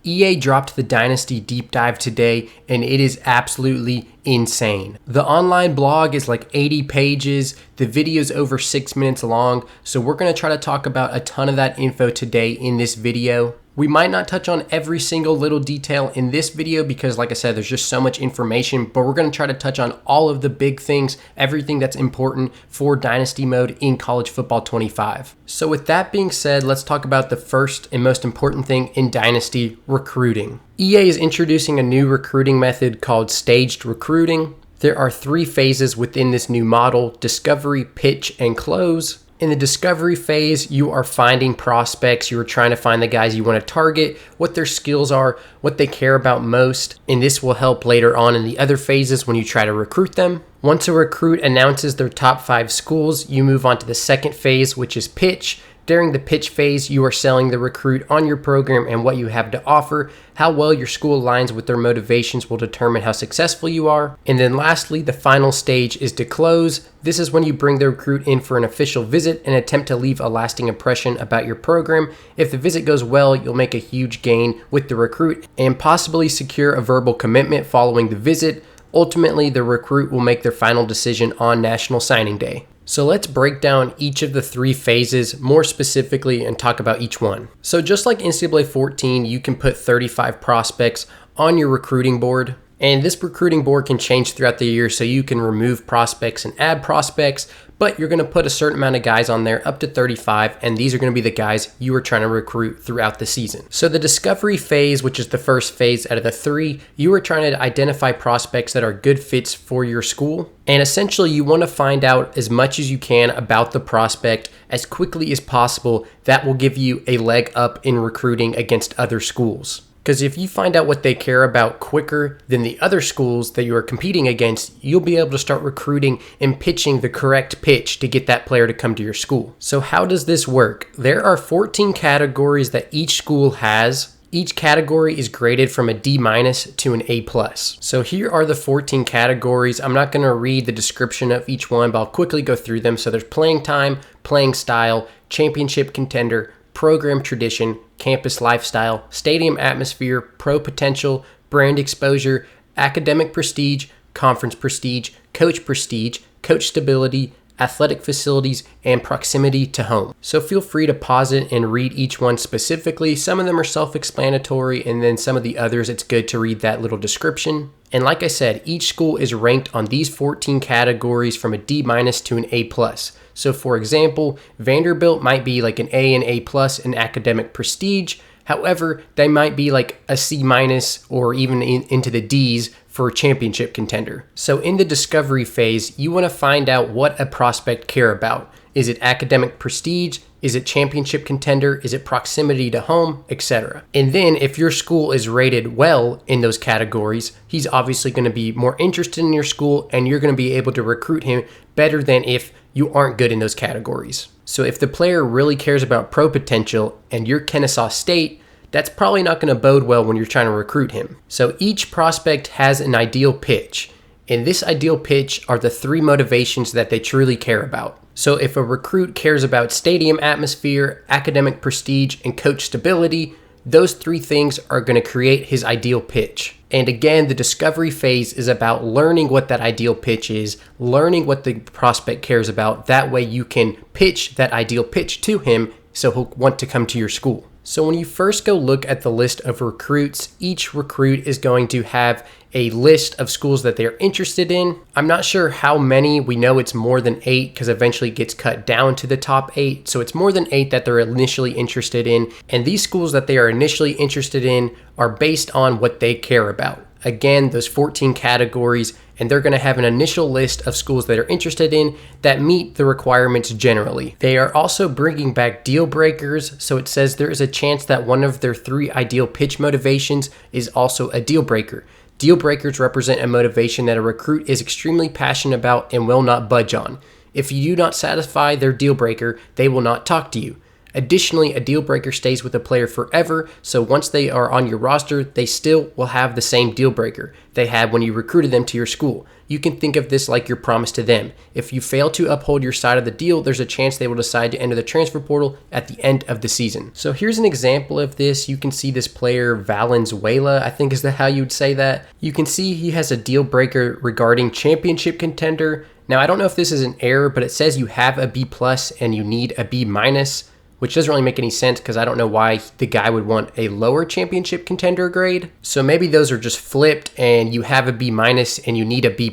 EA dropped the Dynasty deep dive today, and it is absolutely insane. The online blog is like 80 pages, the video is over 6 minutes long, so we're going to try to talk about a ton of that info today in this video. We might not touch on every single little detail in this video because, like I said, there's just so much information, but we're going to try to touch on all of the big things, everything that's important for Dynasty mode in College Football 25. So with that being said, let's talk about the first and most important thing in Dynasty, recruiting. EA is introducing a new recruiting method called staged recruiting. There are 3 phases within this new model: discovery, pitch, and close. In the discovery phase, you are finding prospects. You are trying to find the guys you want to target, what their skills are, what they care about most, and this will help later on in the other phases when you try to recruit them. Once a recruit announces their top 5 schools, you move on to the second phase, which is pitch. During the pitch phase, you are selling the recruit on your program and what you have to offer. How well your school aligns with their motivations will determine how successful you are. And then lastly, the final stage is to close. This is when you bring the recruit in for an official visit and attempt to leave a lasting impression about your program. If the visit goes well, you'll make a huge gain with the recruit and possibly secure a verbal commitment following the visit. Ultimately, the recruit will make their final decision on National Signing Day. So let's break down each of the 3 phases more specifically and talk about each one. So just like NCAA 14, you can put 35 prospects on your recruiting board. And this recruiting board can change throughout the year, so you can remove prospects and add prospects, but you're going to put a certain amount of guys on there, up to 35, and these are going to be the guys you are trying to recruit throughout the season. So the discovery phase, which is the first phase out of the 3, you are trying to identify prospects that are good fits for your school. And essentially, you want to find out as much as you can about the prospect as quickly as possible. That will give you a leg up in recruiting against other schools. Because if you find out what they care about quicker than the other schools that you are competing against, you'll be able to start recruiting and pitching the correct pitch to get that player to come to your school. So how does this work? There are 14 categories that each school has. Each category is graded from a D- to an A+. So here are the 14 categories. I'm not going to read the description of each one, but I'll quickly go through them. So there's playing time, playing style, championship contender, program tradition, campus lifestyle, stadium atmosphere, pro potential, brand exposure, academic prestige, conference prestige, coach stability, athletic facilities, and proximity to home. So feel free to pause it and read each one specifically. Some of them are self-explanatory, and then some of the others, it's good to read that little description. And like I said, each school is ranked on these 14 categories from a D- to an A+. So for example, Vanderbilt might be like an A and A+ in academic prestige. However, they might be like a C- or even into the D's for a championship contender. So in the discovery phase, you want to find out what a prospect care about. Is it academic prestige? Is it championship contender? Is it proximity to home, etc.? And then if your school is rated well in those categories, he's obviously going to be more interested in your school, and you're going to be able to recruit him better than if you aren't good in those categories. So if the player really cares about pro potential and you're Kennesaw State, that's probably not going to bode well when you're trying to recruit him. So each prospect has an ideal pitch. And this ideal pitch are the 3 motivations that they truly care about. So if a recruit cares about stadium atmosphere, academic prestige, and coach stability, those 3 things are going to create his ideal pitch. And again, the discovery phase is about learning what that ideal pitch is, learning what the prospect cares about. That way you can pitch that ideal pitch to him so he'll want to come to your school. So when you first go look at the list of recruits, each recruit is going to have a list of schools that they're interested in. I'm not sure how many. We know it's more than 8 because eventually it gets cut down to the top 8. So it's more than 8 that they're initially interested in. And these schools that they are initially interested in are based on what they care about. Again, those 14 categories, and they're going to have an initial list of schools that are interested in that meet the requirements generally. They are also bringing back deal breakers, so it says there is a chance that one of their 3 ideal pitch motivations is also a deal breaker. Deal breakers represent a motivation that a recruit is extremely passionate about and will not budge on. If you do not satisfy their deal breaker, they will not talk to you. Additionally, a deal breaker stays with a player forever, so once they are on your roster, they still will have the same deal breaker they had when you recruited them to your school. You can think of this like your promise to them. If you fail to uphold your side of the deal, there's a chance they will decide to enter the transfer portal at the end of the season. So here's an example of this. You can see this player, Valenzuela, I think is how you would say that. You can see he has a deal breaker regarding championship contender. Now, I don't know if this is an error, but it says you have a B+ and you need a B-, which doesn't really make any sense because I don't know why the guy would want a lower championship contender grade. So maybe those are just flipped and you have a B- and you need a B+,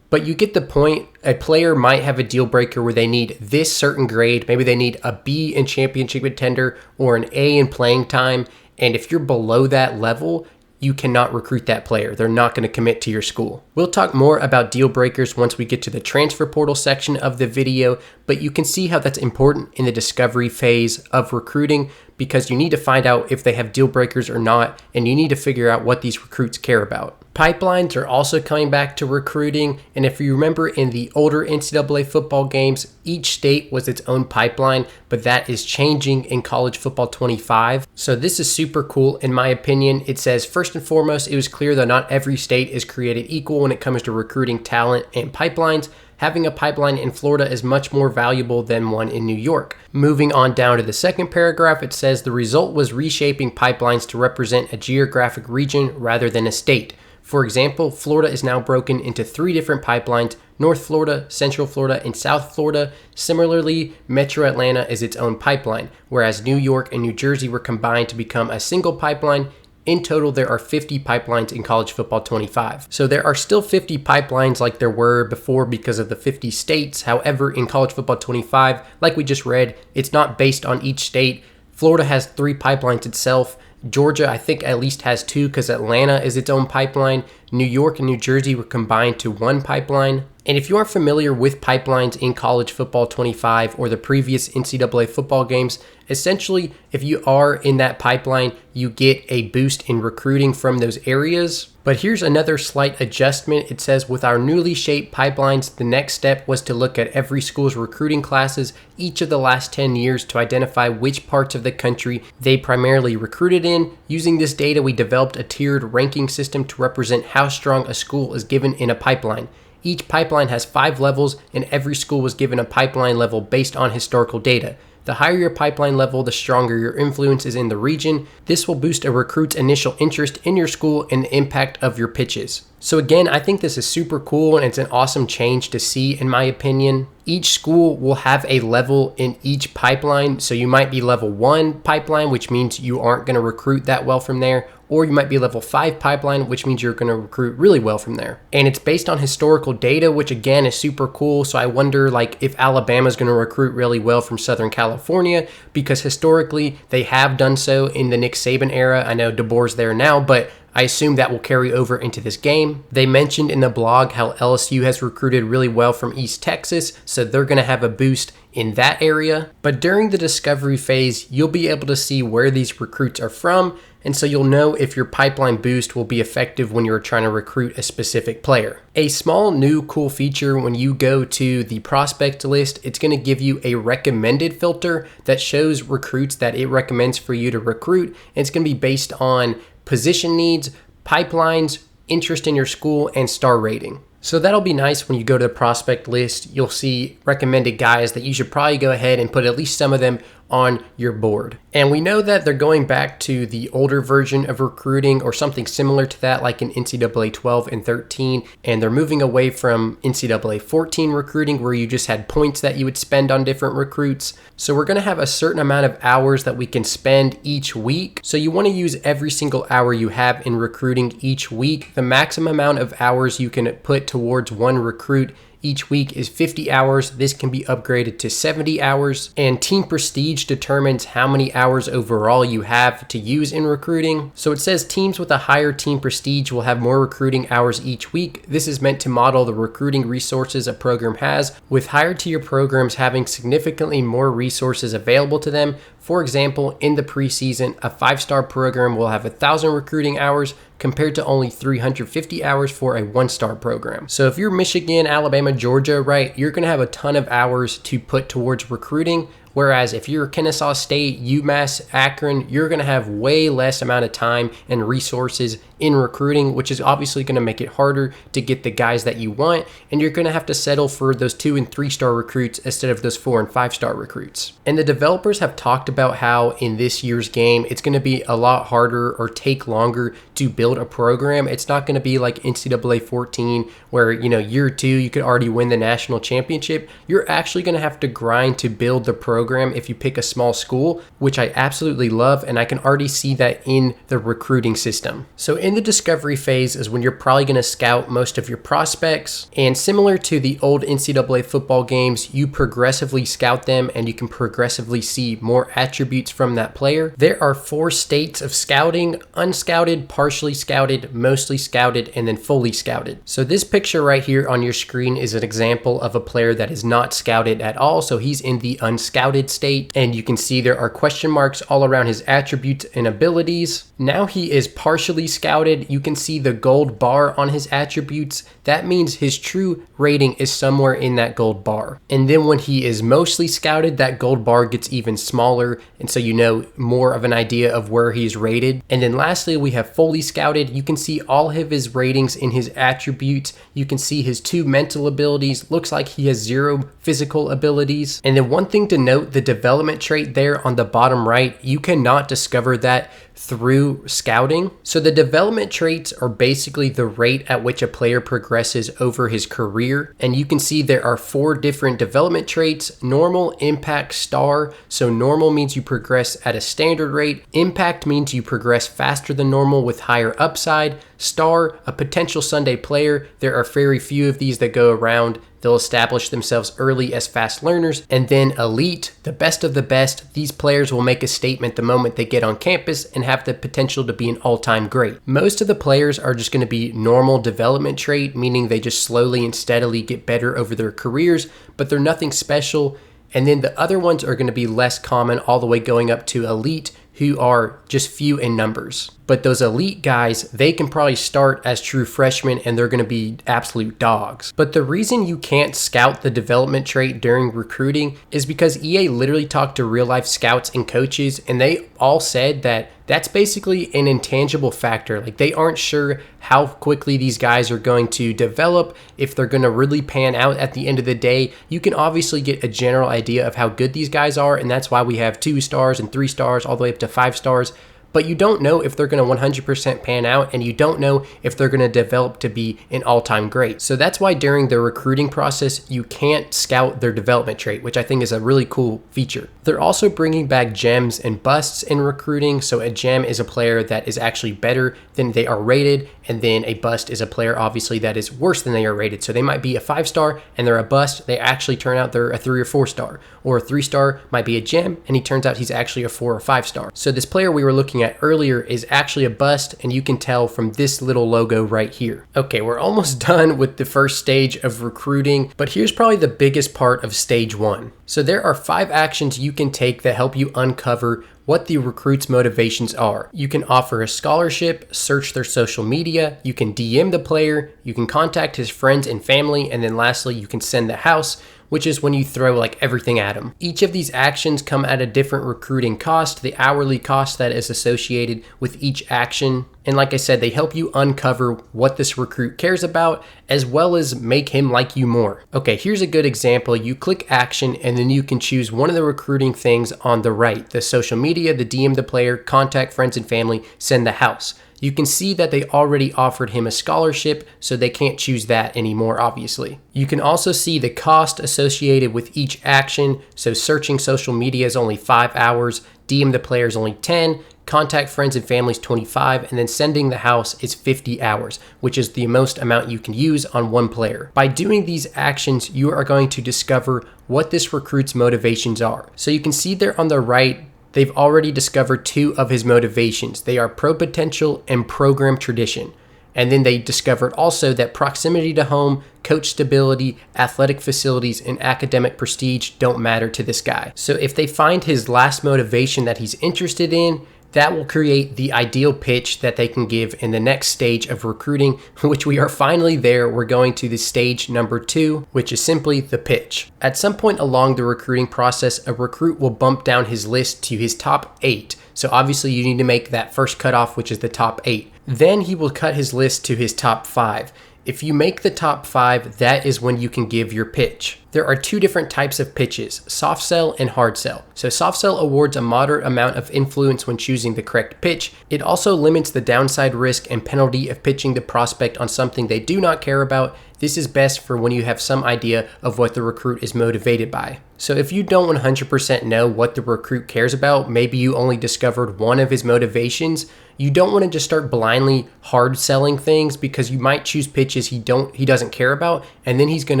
but you get the point. A player might have a deal breaker where they need this certain grade. Maybe they need a B in championship contender or an A in playing time. And if you're below that level, you cannot recruit that player. They're not going to commit to your school. We'll talk more about deal breakers once we get to the transfer portal section of the video, but you can see how that's important in the discovery phase of recruiting because you need to find out if they have deal breakers or not, and you need to figure out what these recruits care about. Pipelines are also coming back to recruiting, and if you remember in the older NCAA football games, each state was its own pipeline, but that is changing in College Football 25. So this is super cool in my opinion. It says, first and foremost, it was clear that not every state is created equal when it comes to recruiting talent and pipelines. Having a pipeline in Florida is much more valuable than one in New York. Moving on down to the second paragraph, it says the result was reshaping pipelines to represent a geographic region rather than a state. For example, Florida is now broken into 3 different pipelines: North Florida, Central Florida, and South Florida. Similarly, Metro Atlanta is its own pipeline, whereas New York and New Jersey were combined to become a single pipeline. In total, there are 50 pipelines in College Football 25. So there are still 50 pipelines like there were before because of the 50 states. However, in College Football 25, like we just read, it's not based on each state. Florida has 3 pipelines itself. Georgia, I think, at least has 2 because Atlanta is its own pipeline. New York and New Jersey were combined to 1 pipeline. And if you aren't familiar with pipelines in College Football 25 or the previous NCAA football games, essentially, if you are in that pipeline, you get a boost in recruiting from those areas. But here's another slight adjustment. It says, with our newly shaped pipelines, the next step was to look at every school's recruiting classes each of the last 10 years to identify which parts of the country they primarily recruited in. Using this data, we developed a tiered ranking system to represent how strong a school is given in a pipeline. Each pipeline has 5 levels, and every school was given a pipeline level based on historical data. The higher your pipeline level, the stronger your influence is in the region. This will boost a recruit's initial interest in your school and the impact of your pitches. So again, I think this is super cool and it's an awesome change to see in my opinion. Each school will have a level in each pipeline. So you might be level 1 pipeline, which means you aren't going to recruit that well from there. Or you might be level 5 pipeline, which means you're going to recruit really well from there. And it's based on historical data, which again is super cool. So I wonder like if Alabama's going to recruit really well from Southern California, because historically they have done so in the Nick Saban era. I know DeBoer's there now, but I assume that will carry over into this game. They mentioned in the blog how LSU has recruited really well from East Texas, so they're going to have a boost in that area. But during the discovery phase, you'll be able to see where these recruits are from, and so you'll know if your pipeline boost will be effective when you're trying to recruit a specific player. A small new cool feature when you go to the prospect list, it's going to give you a recommended filter that shows recruits that it recommends for you to recruit, and it's going to be based on position needs, pipelines, interest in your school, and star rating. So that'll be nice when you go to the prospect list. You'll see recommended guys that you should probably go ahead and put at least some of them on your board. And we know that they're going back to the older version of recruiting or something similar to that, like in NCAA 12 and 13, and they're moving away from NCAA 14 recruiting where you just had points that you would spend on different recruits. So we're going to have a certain amount of hours that we can spend each week. So you want to use every single hour you have in recruiting each week. The maximum amount of hours you can put towards one recruit each week is 50 hours. This can be upgraded to 70 hours. And team prestige determines how many hours overall you have to use in recruiting. So it says teams with a higher team prestige will have more recruiting hours each week. This is meant to model the recruiting resources a program has, with higher tier programs having significantly more resources available to them. For example, in the preseason, a 5-star program will have 1,000 recruiting hours compared to only 350 hours for a 1-star program. So if you're Michigan, Alabama, Georgia, right, you're going to have a ton of hours to put towards recruiting. Whereas if you're Kennesaw State, UMass, Akron, you're going to have way less amount of time and resources in recruiting, which is obviously going to make it harder to get the guys that you want. And you're going to have to settle for those 2- and 3-star recruits instead of those 4- and 5-star recruits. And the developers have talked about how in this year's game, it's going to be a lot harder or take longer to build a program. It's not going to be like NCAA 14 where, year 2, you could already win the national championship. You're actually going to have to grind to build the program if you pick a small school, which I absolutely love, and I can already see that in the recruiting system. So in the discovery phase is when you're probably going to scout most of your prospects, and similar to the old NCAA football games, you progressively scout them and you can progressively see more attributes from that player. There are 4 states of scouting: unscouted, partially scouted, mostly scouted, and then fully scouted. So this picture right here on your screen is an example of a player that is not scouted at all, so he's in the unscouted state, and you can see there are question marks all around his attributes and abilities. Now he is partially scouted. You can see the gold bar on his attributes. That means his true rating is somewhere in that gold bar. And then when he is mostly scouted, that gold bar gets even smaller, and so you know more of an idea of where he's rated. And then lastly, we have fully scouted. You can see all of his ratings in his attributes. You can see his 2 mental abilities. Looks like he has 0 physical abilities. And then one thing to note, the development trait there on the bottom right, you cannot discover that through scouting. So the development traits are basically the rate at which a player progresses over his career. And you can see there are 4 different development traits: normal, impact, star. So normal means you progress at a standard rate. Impact means you progress faster than normal with higher upside. Star, a potential Sunday player. There are very few of these that go around. They'll establish themselves early as fast learners. And then elite, the best of the best. These players will make a statement the moment they get on campus and have the potential to be an all-time great. Most of the players are just going to be normal development trait, meaning they just slowly and steadily get better over their careers, but they're nothing special. And then the other ones are going to be less common, all the way going up to elite, who are just few in numbers. But those elite guys, they can probably start as true freshmen and they're going to be absolute dogs. But the reason you can't scout the development trait during recruiting is because EA literally talked to real life scouts and coaches, and they all said that that's basically an intangible factor. Like, they aren't sure how quickly these guys are going to develop, if they're going to really pan out at the end of the day. You can obviously get a general idea of how good these guys are, and that's why we have 2 stars and 3 stars all the way up to 5 stars. But you don't know if they're going to 100% pan out, and you don't know if they're going to develop to be an all-time great. So that's why during the recruiting process, you can't scout their development trait, which I think is a really cool feature. They're also bringing back gems and busts in recruiting. So a gem is a player that is actually better than they are rated, and then a bust is a player obviously that is worse than they are rated. So they might be a 5-star and they're a bust. They actually turn out they're a 3 or 4-star, or a 3-star might be a gem and he turns out he's actually a 4 or 5-star. So this player we were looking at earlier is actually a bust, and you can tell from this little logo right here. Okay, we're almost done with the first stage of recruiting, but here's probably the biggest part of stage 1. So there are 5 actions you can take that help you uncover what the recruit's motivations are. You can offer a scholarship, search their social media, you can DM the player, you can contact his friends and family, and then lastly, you can send the house, which is when you throw like everything at them. Each of these actions come at a different recruiting cost, the hourly cost that is associated with each action. And like I said, they help you uncover what this recruit cares about, as well as make him like you more. Okay, here's a good example. You click action, and then you can choose one of the recruiting things on the right: the social media, the DM the player, contact friends and family, send the house. You can see that they already offered him a scholarship, so they can't choose that anymore, obviously. You can also see the cost associated with each action. So searching social media is only 5 hours, DM the player is only 10, contact friends and family is 25, and then sending the house is 50 hours, which is the most amount you can use on one player. By doing these actions, you are going to discover what this recruit's motivations are. So you can see there on the right, they've already discovered 2 of his motivations. They are pro potential and program tradition. And then they discovered also that proximity to home, coach stability, athletic facilities, and academic prestige don't matter to this guy. So if they find his last motivation that he's interested in, that will create the ideal pitch that they can give in the next stage of recruiting, which we are finally there. We're going to the stage number 2, which is simply the pitch. At some point along the recruiting process, a recruit will bump down his list to his top 8. So obviously you need to make that first cutoff, which is the top 8. Then he will cut his list to his top 5. If you make the top 5, that is when you can give your pitch. There are 2 different types of pitches, soft sell and hard sell. So soft sell awards a moderate amount of influence when choosing the correct pitch. It also limits the downside risk and penalty of pitching the prospect on something they do not care about. This is best for when you have some idea of what the recruit is motivated by. So if you don't 100% know what the recruit cares about, maybe you only discovered one of his motivations, you don't want to just start blindly hard selling things, because you might choose pitches he doesn't care about, and then he's going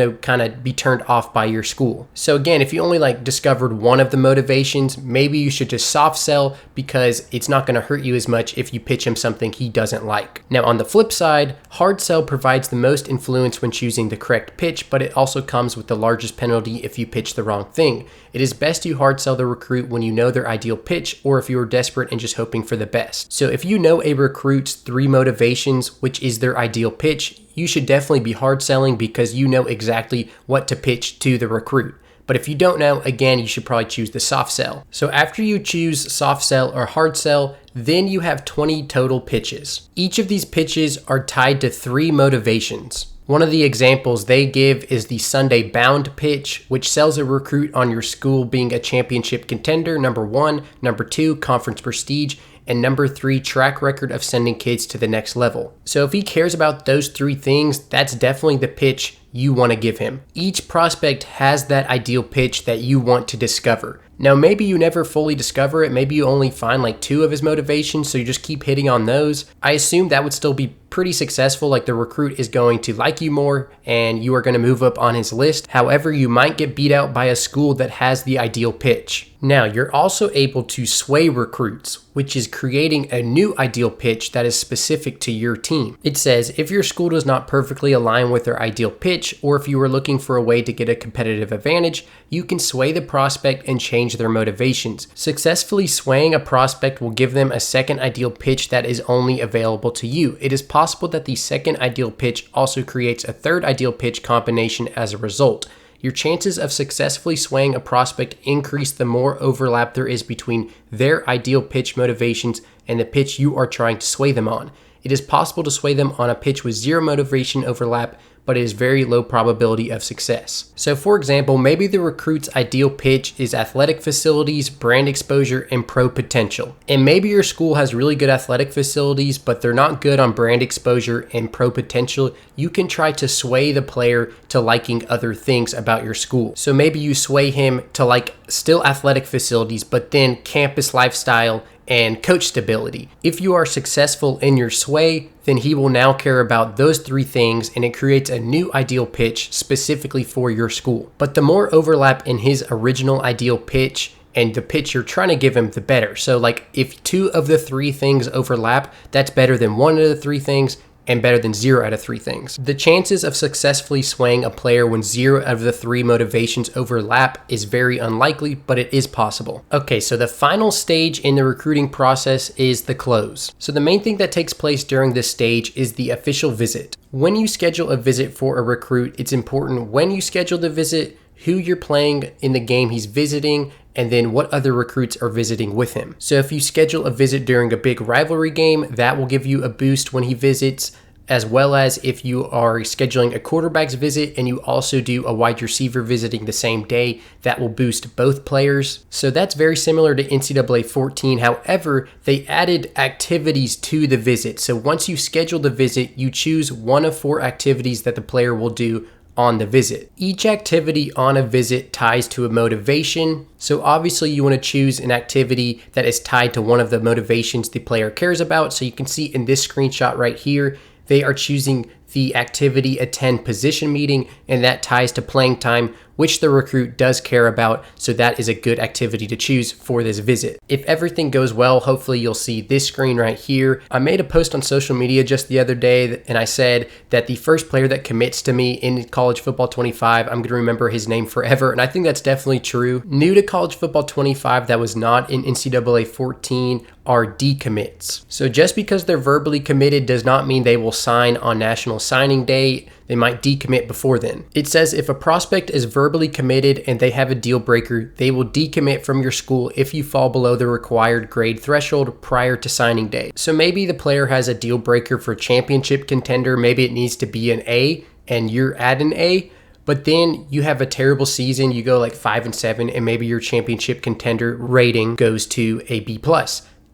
to kind of be turned off by your school. So again, if you only discovered one of the motivations, maybe you should just soft sell, because it's not going to hurt you as much if you pitch him something he doesn't like. Now on the flip side, hard sell provides the most influence when choosing the correct pitch, but it also comes with the largest penalty if you pitch the wrong thing. It is best to hard sell the recruit when you know their ideal pitch, or if you are desperate and just hoping for the best. So if you know a recruit's 3 motivations, which is their ideal pitch, you should definitely be hard selling, because you know exactly what to pitch to the recruit. But if you don't know, again, you should probably choose the soft sell. So after you choose soft sell or hard sell, then you have 20 total pitches. Each of these pitches are tied to 3 motivations. One of the examples they give is the Sunday bound pitch, which sells a recruit on your school being a championship contender, number 1, number 2, conference prestige, and number 3, track record of sending kids to the next level. So if he cares about those 3 things, that's definitely the pitch you want to give him. Each prospect has that ideal pitch that you want to discover. Now, maybe you never fully discover it. Maybe you only find 2 of his motivations, so you just keep hitting on those. I assume that would still be pretty successful. The recruit is going to like you more and you are going to move up on his list. However, you might get beat out by a school that has the ideal pitch. Now, you're also able to sway recruits, which is creating a new ideal pitch that is specific to your team. It says, if your school does not perfectly align with their ideal pitch, or if you are looking for a way to get a competitive advantage, you can sway the prospect and change their motivations. Successfully swaying a prospect will give them a second ideal pitch that is only available to you. It is possible that the second ideal pitch also creates a third ideal pitch combination as a result. Your chances of successfully swaying a prospect increase the more overlap there is between their ideal pitch motivations and the pitch you are trying to sway them on. It is possible to sway them on a pitch with 0 motivation overlap, but it is very low probability of success. So for example, maybe the recruit's ideal pitch is athletic facilities, brand exposure, and pro potential. And maybe your school has really good athletic facilities, but they're not good on brand exposure and pro potential. You can try to sway the player to liking other things about your school. So maybe you sway him to like still athletic facilities, but then campus lifestyle and coach stability. If you are successful in your sway, then he will now care about those 3 things, and it creates a new ideal pitch specifically for your school. But the more overlap in his original ideal pitch and the pitch you're trying to give him, the better. So if 2 of the 3 things overlap, that's better than 1 of the 3 things, and better than 0 out of 3 things. The chances of successfully swaying a player when 0 out of the 3 motivations overlap is very unlikely, but it is possible. Okay, so the final stage in the recruiting process is the close. So the main thing that takes place during this stage is the official visit. When you schedule a visit for a recruit, it's important when you schedule the visit, who you're playing in the game he's visiting, and then what other recruits are visiting with him. So if you schedule a visit during a big rivalry game, that will give you a boost when he visits, as well as if you are scheduling a quarterback's visit and you also do a wide receiver visiting the same day, that will boost both players. So that's very similar to NCAA 14. However, they added activities to the visit. So once you schedule the visit, you choose one of 4 activities that the player will do on the visit. Each activity on a visit ties to a motivation. So obviously you want to choose an activity that is tied to one of the motivations the player cares about. So you can see in this screenshot right here, they are choosing the activity attend position meeting, and that ties to playing time, which the recruit does care about, so that is a good activity to choose for this visit. If everything goes well, hopefully you'll see this screen right here. I made a post on social media just the other day, and I said that the first player that commits to me in College Football 25, I'm going to remember his name forever, and I think that's definitely true. New to College Football 25 that was not in NCAA 14 are decommits. So just because they're verbally committed does not mean they will sign on National Signing Day. They might decommit before then. It says if a prospect is verbally committed and they have a deal breaker, they will decommit from your school if you fall below the required grade threshold prior to signing day. So maybe the player has a deal breaker for championship contender. Maybe it needs to be an A and you're at an A. But then you have a terrible season, you go like 5-7, and maybe your championship contender rating goes to a B+.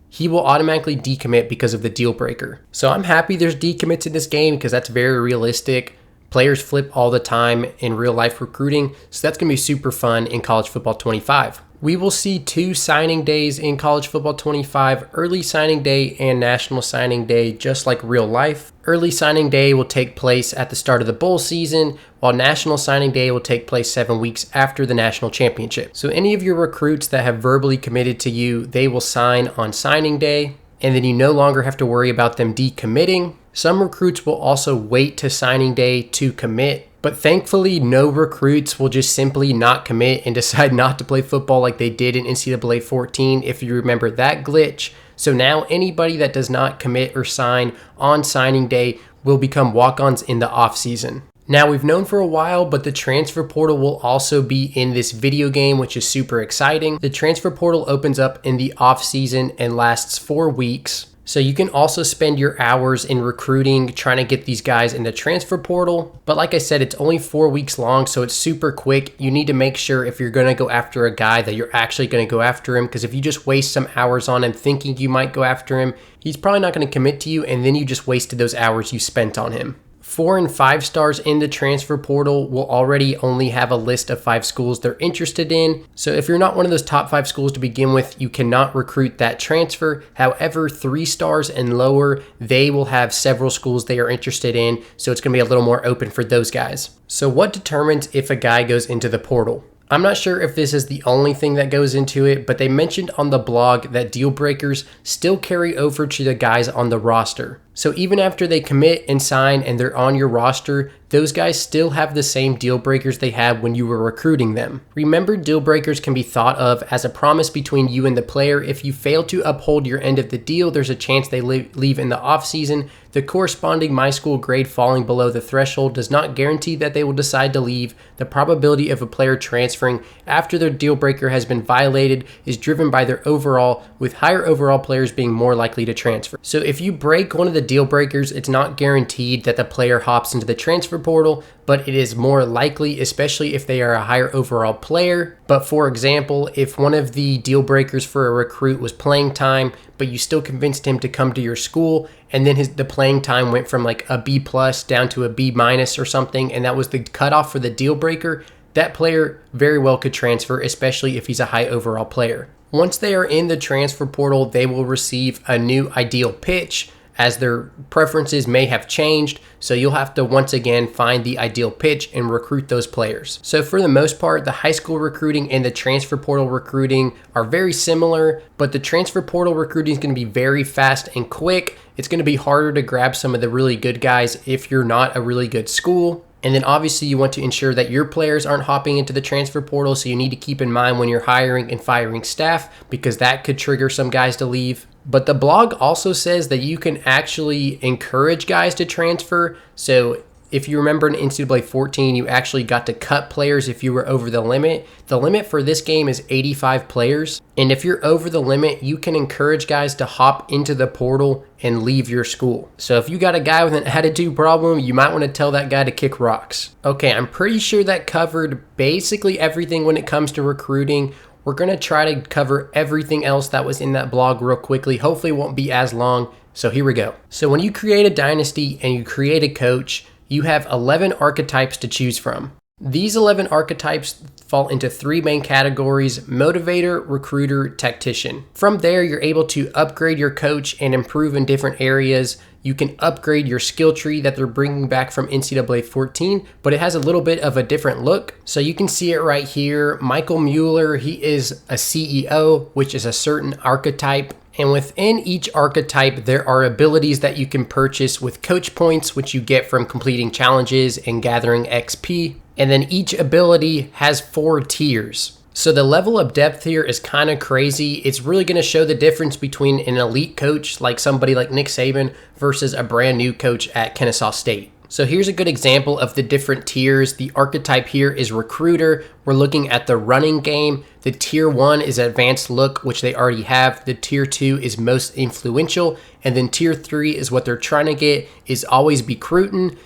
He will automatically decommit because of the deal breaker. So I'm happy there's decommits in this game because that's very realistic. Players flip all the time in real life recruiting, so that's going to be super fun in College Football 25. We will see 2 signing days in College Football 25, early signing day and national signing day, just like real life. Early signing day will take place at the start of the bowl season, while national signing day will take place 7 weeks after the national championship. So any of your recruits that have verbally committed to you, they will sign on signing day, and then you no longer have to worry about them decommitting. Some recruits will also wait to signing day to commit, but thankfully no recruits will just simply not commit and decide not to play football like they did in NCAA 14, if you remember that glitch. So now anybody that does not commit or sign on signing day will become walk-ons in the offseason. Now, we've known for a while, but the transfer portal will also be in this video game, which is super exciting. The transfer portal opens up in the off season and lasts 4 weeks. So you can also spend your hours in recruiting, trying to get these guys in the transfer portal. But like I said, it's only 4 weeks long, so it's super quick. You need to make sure if you're going to go after a guy that you're actually going to go after him, because if you just waste some hours on him thinking you might go after him, he's probably not going to commit to you, and then you just wasted those hours you spent on him. 4 and 5 stars in the transfer portal will already only have a list of 5 schools they're interested in. So if you're not one of those top 5 schools to begin with, you cannot recruit that transfer. However, 3 stars and lower, they will have several schools they are interested in. So it's going to be a little more open for those guys. So what determines if a guy goes into the portal? I'm not sure if this is the only thing that goes into it, but they mentioned on the blog that deal breakers still carry over to the guys on the roster. So even after they commit and sign and they're on your roster, those guys still have the same deal breakers they had when you were recruiting them. Remember, deal breakers can be thought of as a promise between you and the player. If you fail to uphold your end of the deal, there's a chance they leave in the offseason. The corresponding My School grade falling below the threshold does not guarantee that they will decide to leave. The probability of a player transferring after their deal breaker has been violated is driven by their overall, with higher overall players being more likely to transfer. So if you break one of the deal breakers, it's not guaranteed that the player hops into the transfer portal, but it is more likely, especially if they are a higher overall player. But for example, if one of the deal breakers for a recruit was playing time, but you still convinced him to come to your school, and then the playing time went from like a B+ down to a B- or something, and that was the cutoff for the deal breaker, that player very well could transfer, especially if he's a high overall player. Once they are in the transfer portal, they will receive a new ideal pitch, as their preferences may have changed, so you'll have to once again find the ideal pitch and recruit those players. So for the most part, the high school recruiting and the transfer portal recruiting are very similar, but the transfer portal recruiting is going to be very fast and quick. It's going to be harder to grab some of the really good guys if you're not a really good school. And then obviously you want to ensure that your players aren't hopping into the transfer portal, so you need to keep in mind when you're hiring and firing staff, because that could trigger some guys to leave. But the blog also says that you can actually encourage guys to transfer. So if you remember in NCAA 14, you actually got to cut players if you were over the limit. The limit for this game is 85 players. And if you're over the limit, you can encourage guys to hop into the portal and leave your school. So if you got a guy with an attitude problem, you might want to tell that guy to kick rocks. Okay, I'm pretty sure that covered basically everything when it comes to recruiting. We're going to try to cover everything else that was in that blog real quickly. Hopefully it won't be as long. So here we go. So when you create a dynasty and you create a coach, you have 11 archetypes to choose from. These 11 archetypes, fall into three main categories: motivator, recruiter, tactician. From there, you're able to upgrade your coach and improve in different areas. You can upgrade your skill tree that they're bringing back from NCAA 14, but it has a little bit of a different look. So you can see it right here. Michael Mueller, he is a CEO, which is a certain archetype. And within each archetype, there are abilities that you can purchase with coach points, which you get from completing challenges and gathering XP. And then each ability has 4 tiers. So the level of depth here is kind of crazy. It's really going to show the difference between an elite coach like somebody like Nick Saban versus a brand new coach at Kennesaw State. So here's a good example of the different tiers. The archetype here is recruiter. We're looking at the running game. The tier 1 is advanced look, which they already have. The tier 2 is most influential. And then tier 3 is what they're trying to get, is always be recruiting.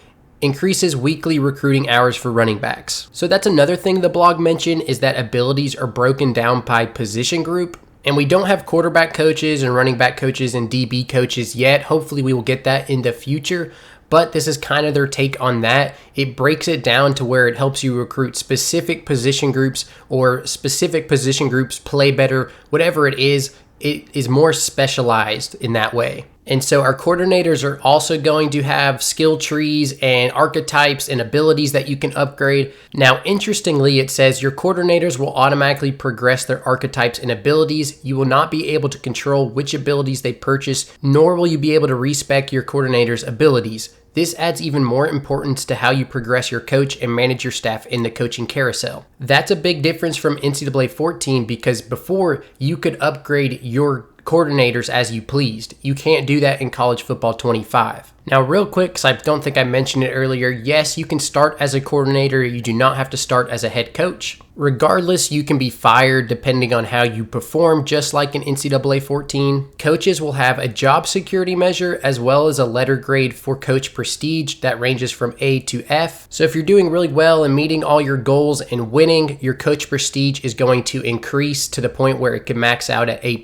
Increases weekly recruiting hours for running backs. So that's another thing the blog mentioned, is that abilities are broken down by position group. And we don't have quarterback coaches and running back coaches and DB coaches yet. Hopefully we will get that in the future. But this is kind of their take on that. It breaks it down to where it helps you recruit specific position groups, or specific position groups play better, whatever it is more specialized in that way. And so our coordinators are also going to have skill trees and archetypes and abilities that you can upgrade. Now, interestingly, it says your coordinators will automatically progress their archetypes and abilities. You will not be able to control which abilities they purchase, nor will you be able to respec your coordinators' abilities. This adds even more importance to how you progress your coach and manage your staff in the coaching carousel. That's a big difference from NCAA 14, because before you could upgrade your coordinators as you pleased. You can't do that in college football 25. Now, real quick, because I don't think I mentioned it earlier, yes, you can start as a coordinator. You do not have to start as a head coach. Regardless, you can be fired depending on how you perform, just like in NCAA 14. Coaches will have a job security measure as well as a letter grade for coach prestige that ranges from A to F. So if you're doing really well and meeting all your goals and winning, your coach prestige is going to increase to the point where it can max out at A+.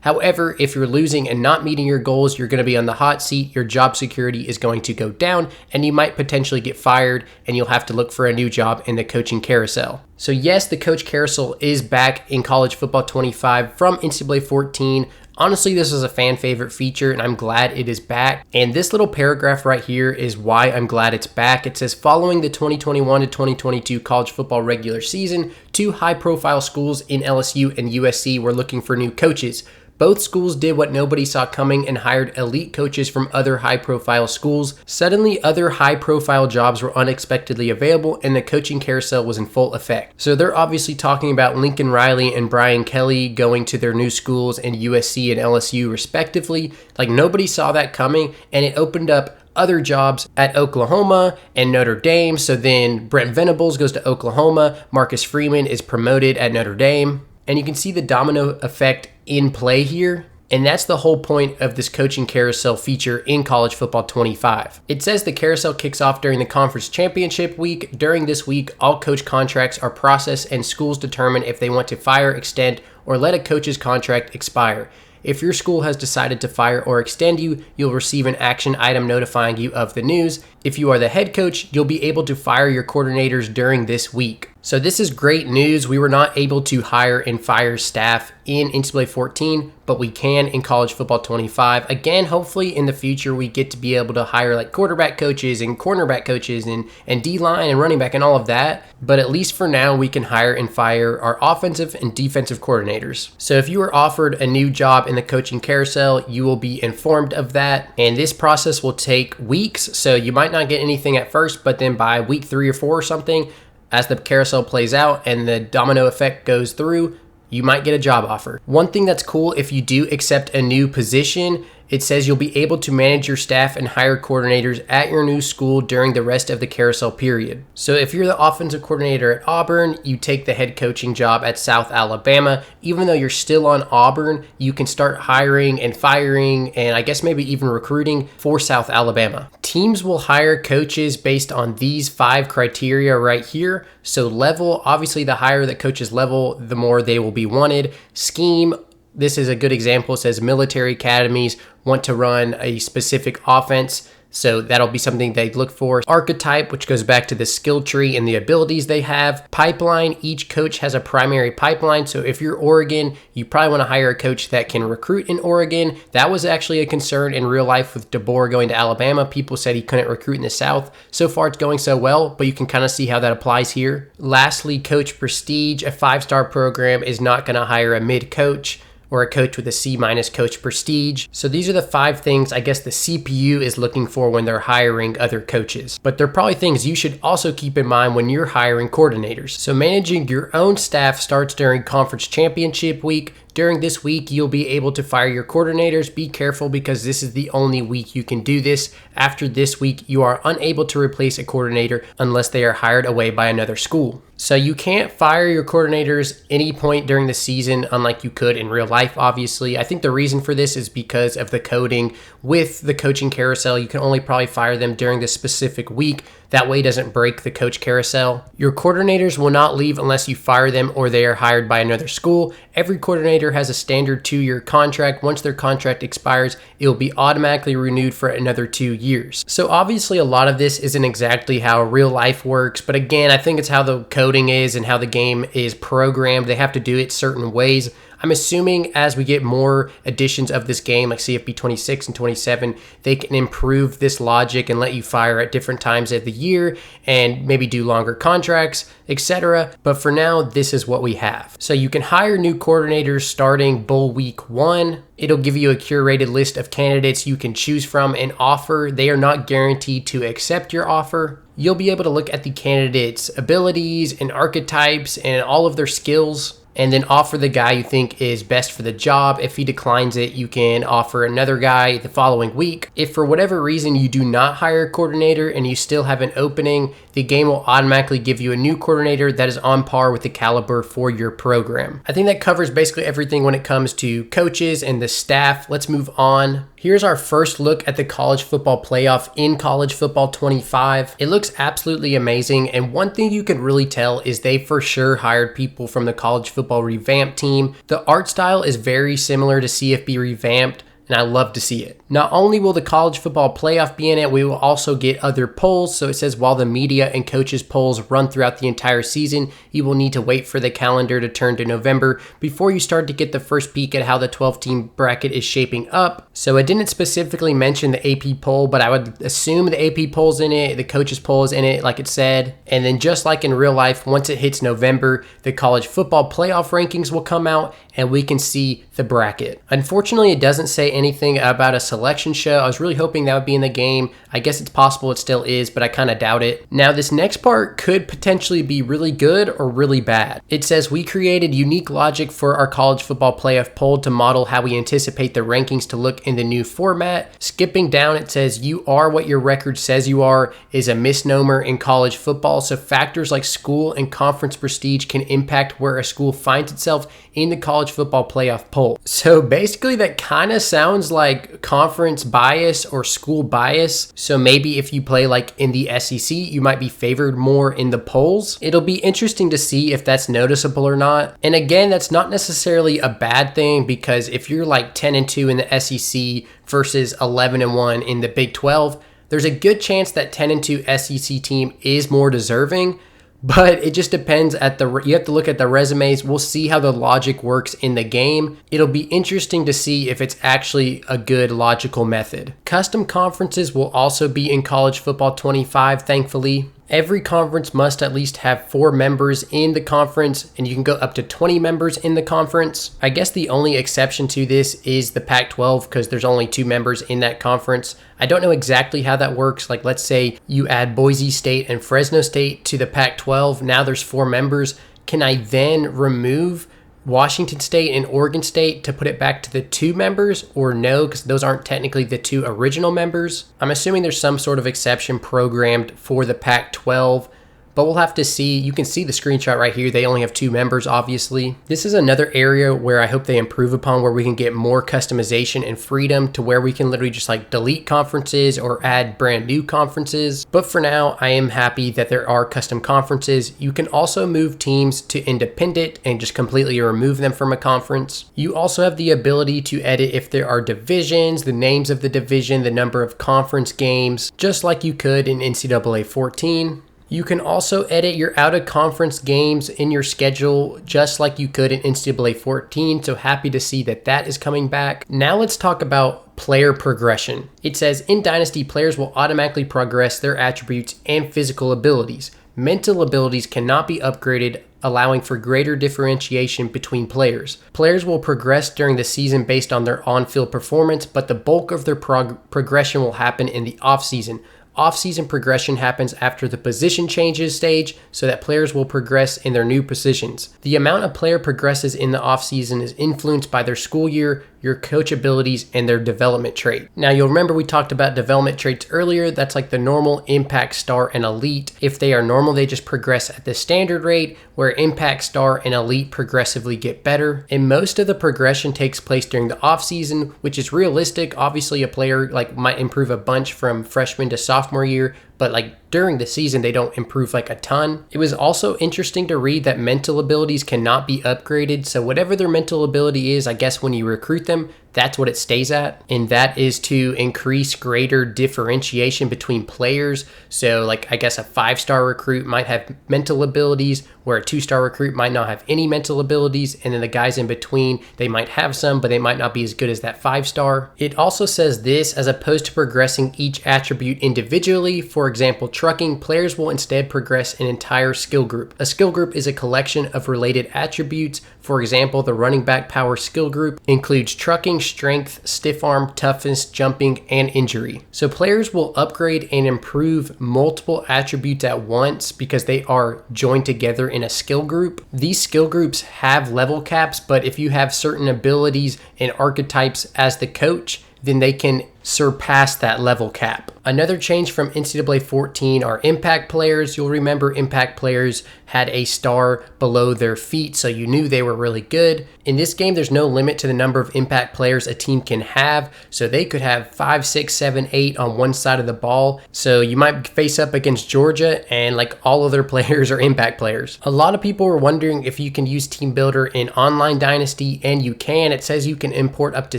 However, if you're losing and not meeting your goals, you're going to be on the hot seat, your job security is going to go down, and you might potentially get fired, and you'll have to look for a new job in the coaching carousel. So yes, the coach carousel is back in college football 25 from NCAA 14. Honestly, this is a fan favorite feature, and I'm glad it is back. And this little paragraph right here is why I'm glad it's back. It says, following the 2021 to 2022 college football regular season, 2 high-profile schools in LSU and USC were looking for new coaches. Both schools did what nobody saw coming and hired elite coaches from other high-profile schools. Suddenly, other high-profile jobs were unexpectedly available, and the coaching carousel was in full effect. So they're obviously talking about Lincoln Riley and Brian Kelly going to their new schools in USC and LSU respectively. Like, nobody saw that coming, and it opened up other jobs at Oklahoma and Notre Dame. So then Brent Venables goes to Oklahoma. Marcus Freeman is promoted at Notre Dame. And you can see the domino effect in play here. And that's the whole point of this coaching carousel feature in college football 25. It says the carousel kicks off during the conference championship week. During this week, all coach contracts are processed and schools determine if they want to fire, extend, or let a coach's contract expire. If your school has decided to fire or extend you, you'll receive an action item notifying you of the news. If you are the head coach, you'll be able to fire your coordinators during this week. So this is great news. We were not able to hire and fire staff in NCAA 14, but we can in college football 25. Again, hopefully in the future we get to be able to hire like quarterback coaches and cornerback coaches and D-line and running back and all of that. But at least for now, we can hire and fire our offensive and defensive coordinators. So if you are offered a new job in the coaching carousel, you will be informed of that. And this process will take weeks. So you might not get anything at first, but then by week 3 or 4 or something, as the carousel plays out and the domino effect goes through, you might get a job offer. One thing that's cool, if you do accept a new position, it says you'll be able to manage your staff and hire coordinators at your new school during the rest of the carousel period. So if you're the offensive coordinator at Auburn, you take the head coaching job at South Alabama. Even though you're still on Auburn, you can start hiring and firing and I guess maybe even recruiting for South Alabama. Teams will hire coaches based on these 5 criteria right here. So level, obviously the higher the coach's level, the more they will be wanted. Scheme, this is a good example. It says military academies want to run a specific offense. So that'll be something they look for. Archetype, which goes back to the skill tree and the abilities they have. Pipeline, each coach has a primary pipeline. So if you're Oregon, you probably want to hire a coach that can recruit in Oregon. That was actually a concern in real life with DeBoer going to Alabama. People said he couldn't recruit in the South. So far, it's going so well, but you can kind of see how that applies here. Lastly, coach prestige. A 5-star program is not going to hire a mid coach or a coach with a C- coach prestige. So these are the 5 things I guess the CPU is looking for when they're hiring other coaches. But they're probably things you should also keep in mind when you're hiring coordinators. So managing your own staff starts during conference championship week. During this week, you'll be able to fire your coordinators. Be careful because this is the only week you can do this. After this week, you are unable to replace a coordinator unless they are hired away by another school. So you can't fire your coordinators any point during the season, unlike you could in real life, obviously. I think the reason for this is because of the coding with the coaching carousel. You can only probably fire them during this specific week. That way it doesn't break the coach carousel. Your coordinators will not leave unless you fire them or they are hired by another school. Every coordinator has a standard 2-year contract. Once their contract expires, it will be automatically renewed for another 2 years. So obviously a lot of this isn't exactly how real life works, but again, I think it's how the coding is and how the game is programmed. They have to do it certain ways. I'm assuming as we get more editions of this game, like CFB 26 and 27, they can improve this logic and let you fire at different times of the year and maybe do longer contracts, etc. But for now, this is what we have. So you can hire new coordinators starting bowl week 1. It'll give you a curated list of candidates you can choose from and offer. They are not guaranteed to accept your offer. You'll be able to look at the candidates' abilities and archetypes and all of their skills, and then offer the guy you think is best for the job. If he declines it, you can offer another guy the following week. If for whatever reason you do not hire a coordinator and you still have an opening, the game will automatically give you a new coordinator that is on par with the caliber for your program. I think that covers basically everything when it comes to coaches and the staff. Let's move on. Here's our first look at the college football playoff in College Football 25. It looks absolutely amazing, and one thing you can really tell is they for sure hired people from the College Football Revamped team. The art style is very similar to CFB Revamped, and I love to see it. Not only will the college football playoff be in it, we will also get other polls. So it says while the media and coaches polls run throughout the entire season, you will need to wait for the calendar to turn to November before you start to get the first peek at how the 12-team bracket is shaping up. So it didn't specifically mention the AP poll, but I would assume the AP poll's in it, the coaches poll is in it, like it said. And then just like in real life, once it hits November, the college football playoff rankings will come out and we can see the bracket. Unfortunately, it doesn't say anything about a selection show. I was really hoping that would be in the game. I guess it's possible it still is, but I kind of doubt it. Now, this next part could potentially be really good or really bad. It says, we created unique logic for our college football playoff poll to model how we anticipate the rankings to look in the new format. Skipping down, it says, you are what your record says you are is a misnomer in college football. So factors like school and conference prestige can impact where a school finds itself in the college football playoff poll. So basically that kind of sounds like conference bias or school bias. So maybe if you play like in the SEC, you might be favored more in the polls. It'll be interesting to see if that's noticeable or not. And again, that's not necessarily a bad thing, because if you're like 10-2 in the SEC versus 11-1 in the Big 12, there's a good chance that 10-2 SEC team is more deserving. But it just depends you have to look at the resumes. We'll see how the logic works in the game. It'll be interesting to see if it's actually a good logical method. Custom conferences will also be in College Football 25, thankfully. Every conference must at least have 4 members in the conference, and you can go up to 20 members in the conference. I guess the only exception to this is the Pac-12, because there's only 2 members in that conference. I don't know exactly how that works. Like, let's say you add Boise State and Fresno State to the Pac-12. Now there's 4 members. Can I then remove Washington State and Oregon State to put it back to the 2 members, or no, because those aren't technically the 2 original members? I'm assuming there's some sort of exception programmed for the Pac-12, but we'll have to see. You can see the screenshot right here. They only have 2 members, obviously. This is another area where I hope they improve upon, where we can get more customization and freedom to where we can literally just like delete conferences or add brand new conferences. But for now, I am happy that there are custom conferences. You can also move teams to independent and just completely remove them from a conference. You also have the ability to edit if there are divisions, the names of the division, the number of conference games, just like you could in NCAA 14. You can also edit your out-of-conference games in your schedule just like you could in NCAA 14, so happy to see that that is coming back. Now let's talk about player progression. It says, in Dynasty, players will automatically progress their attributes and physical abilities. Mental abilities cannot be upgraded, allowing for greater differentiation between players. Players will progress during the season based on their on-field performance, but the bulk of their progression will happen in the off-season. Off-season progression happens after the position changes stage, so that players will progress in their new positions. The amount a player progresses in the off-season is influenced by their school year, your coach abilities, and their development trait. Now you'll remember we talked about development traits earlier. That's like the normal, impact, star, and elite. If they are normal, they just progress at the standard rate, where impact, star, and elite progressively get better. And most of the progression takes place during the off-season, which is realistic. Obviously a player like might improve a bunch from freshman to sophomore year, but like during the season, they don't improve like a ton. It was also interesting to read that mental abilities cannot be upgraded. So whatever their mental ability is, I guess when you recruit them, that's what it stays at. And that is to increase greater differentiation between players. So like, I guess a 5-star recruit might have mental abilities where a 2-star recruit might not have any mental abilities. And then the guys in between, they might have some, but they might not be as good as that 5-star. It also says this, as opposed to progressing each attribute individually. For example, trucking, players will instead progress an entire skill group. A skill group is a collection of related attributes. For example, the running back power skill group includes trucking, strength, stiff arm, toughness, jumping, and injury. So players will upgrade and improve multiple attributes at once because they are joined together in a skill group. These skill groups have level caps, but if you have certain abilities and archetypes as the coach, then they can surpass that level cap. Another change from NCAA 14 are impact players. You'll remember impact players had a star below their feet, so you knew they were really good. In this game, there's no limit to the number of impact players a team can have, so they could have 5, 6, 7, 8 on one side of the ball. So you might face up against Georgia and like all of their players are impact players. A lot of people were wondering if you can use Team Builder in Online Dynasty, and you can. It says you can import up to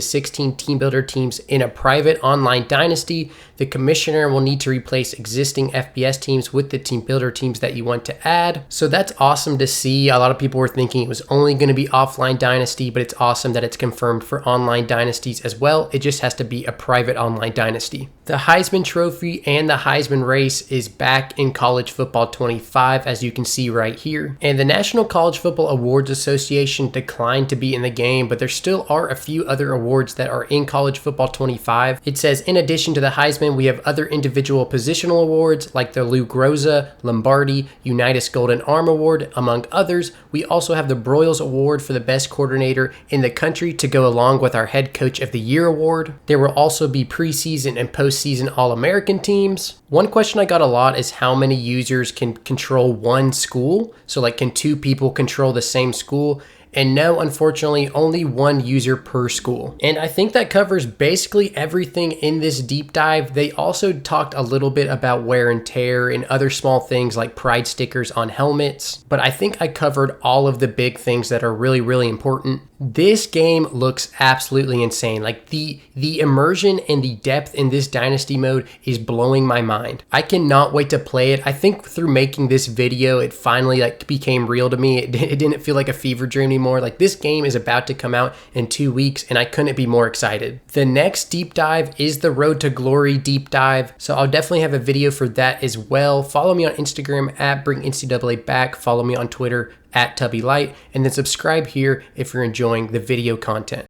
16 Team Builder teams in a private Online Dynasty. The commissioner will need to replace existing FBS teams with the Team Builder teams that you want to add. So that's awesome to see. A lot of people were thinking it was only going to be offline Dynasty, but it's awesome that it's confirmed for online dynasties as well. It just has to be a private online dynasty. The Heisman Trophy and the Heisman race is back in College Football 25, as you can see right here. And the National College Football Awards Association declined to be in the game, but there still are a few other awards that are in College Football 25. It says, in addition to the Heisman, we have other individual positional awards like the Lou Groza, Lombardi, Unitas Golden Arm Award, among others. We also have the Broyles Award for the best coordinator in the country to go along with our Head Coach of the Year award. There will also be preseason and postseason All-American teams. One question I got a lot is how many users can control one school. So like, can 2 people control the same school? And no, unfortunately, only 1 user per school. And I think that covers basically everything in this deep dive. They also talked a little bit about wear and tear and other small things like pride stickers on helmets. But I think I covered all of the big things that are really, really important. This game looks absolutely insane. Like the immersion and the depth in this dynasty mode is blowing my mind. I cannot wait to play it. I think through making this video, it finally like became real to me. It didn't feel like a fever dream anymore. Like, this game is about to come out in 2 weeks and I couldn't be more excited. The next deep dive is the Road to Glory deep dive. So I'll definitely have a video for that as well. Follow me on Instagram at BringNCAA Follow me on Twitter at TubbyLight, and then subscribe here if you're enjoying the video content.